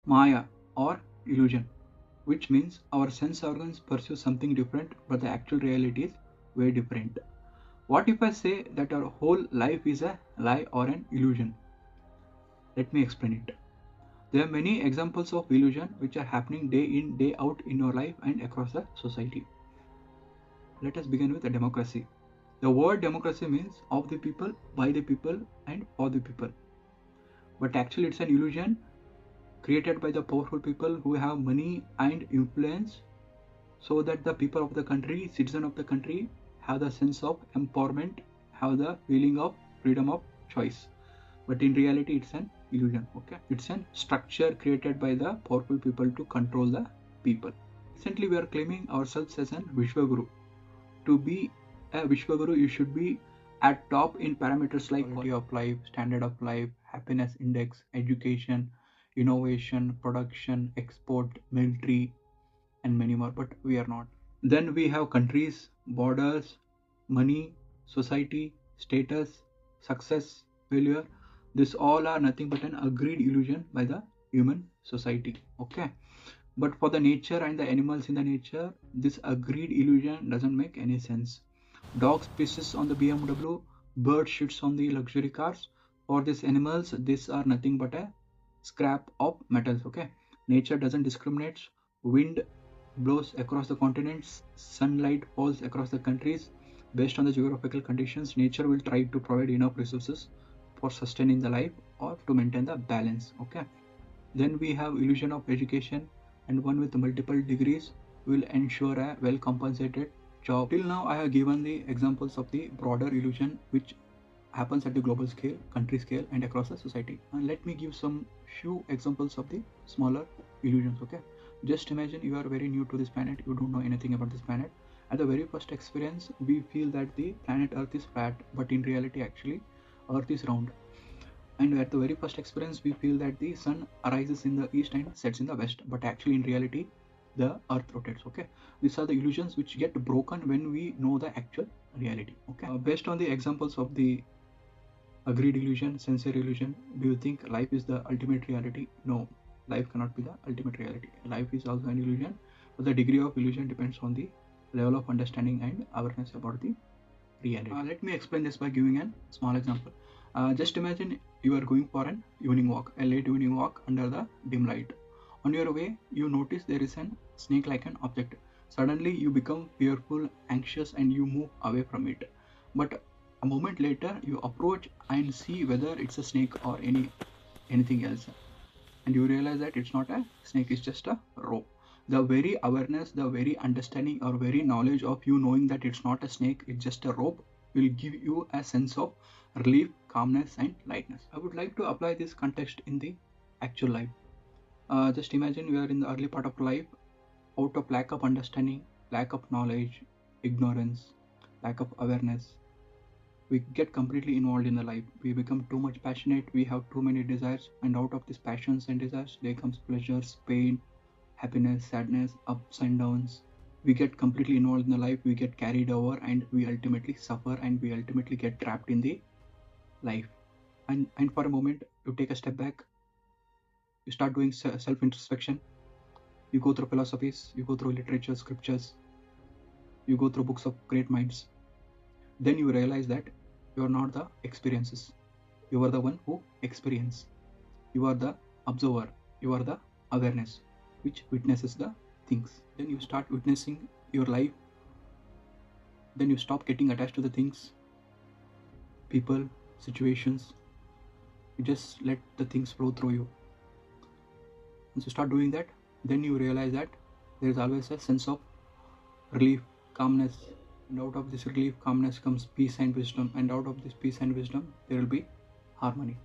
Maya or illusion, which means our sense organs perceive something different, but the actual reality is very different. What if I say that our whole life is a lie or an illusion? Let me explain it. There are many examples of illusion which are happening day in, day out in your life and across the society. Let us begin with a democracy. The word democracy means of the people, by the people, and for the people. But actually, it's an illusion created by the powerful people who have money and influence, so that the people of the country, citizen of the country, have the sense of empowerment, have the feeling of freedom of choice. But in reality, it's an illusion. Okay, it's an structure created by the powerful people to control the people. Recently, we are claiming ourselves as an Vishwaguru. To be a Vishwaguru, you should be at top in parameters like quality of life, standard of life, happiness index, education, innovation, production, export, military, and many more, but we are not. Then we have countries, borders, money, society, status, success, failure. This all are nothing but an agreed illusion by the human society. Okay. But for the nature and the animals in the nature, this agreed illusion doesn't make any sense. Dogs pisses on the BMW, bird shits on the luxury cars. For these animals, these are nothing but a scrap of metals. Okay. Nature doesn't discriminate. Wind blows across the continents, sunlight falls across the countries. Based on the geographical conditions, nature will try to provide enough resources for sustaining the life or to maintain the balance. Okay. Then we have illusion of education, and one with multiple degrees will ensure a well compensated job. Till now, I have given the examples of the broader illusion which happens at the global scale, country scale, and across the society. And let me give some few examples of the smaller illusions. Okay, just imagine you are very new to this planet, you don't know anything about this planet. At the very first experience, we feel that the planet Earth is flat, but in reality, actually, Earth is round. And at the very first experience, we feel that the sun arises in the east and sets in the west, but actually, in reality, the earth rotates. Okay, these are the illusions which get broken when we know the actual reality. Okay, based on the examples of the agreed illusion, sensory illusion, do you think life is the ultimate reality? No, life cannot be the ultimate reality. Life is also an illusion, but the degree of illusion depends on the level of understanding and awareness about the reality. Let me explain this by giving a small example. Just imagine you are going for an evening walk, a late evening walk under the dim light. On your way, you notice there is an snake like an object. Suddenly, you become fearful, anxious, and you move away from it. But a moment later, you approach and see whether it's a snake or anything else, and you realize that it's not a snake, it's just a rope. The very awareness, the very understanding, or very knowledge of you knowing that it's not a snake, it's just a rope, will give you a sense of relief, calmness, and lightness. I would like to apply this context in the actual life. Just imagine we are in the early part of life. Out of lack of understanding, lack of knowledge, ignorance, lack of awareness, we get completely involved in the life. We become too much passionate, we have too many desires, and out of these passions and desires there comes pleasures, pain, happiness, sadness, ups and downs. We get completely involved in the life, we get carried over, and we ultimately suffer, and we ultimately get trapped in the life. And for a moment you take a step back, you start doing self introspection, you go through philosophies, you go through literature, scriptures, you go through books of great minds. Then you realize that you are not the experiences, you are the one who experience. You are the observer, you are the awareness which witnesses the things. Then you start witnessing your life. Then you stop getting attached to the things, people, situations. You just let the things flow through you. Once you start doing that, then you realize that there is always a sense of relief, calmness, and out of this relief, calmness comes peace and wisdom, and out of this peace and wisdom there will be harmony.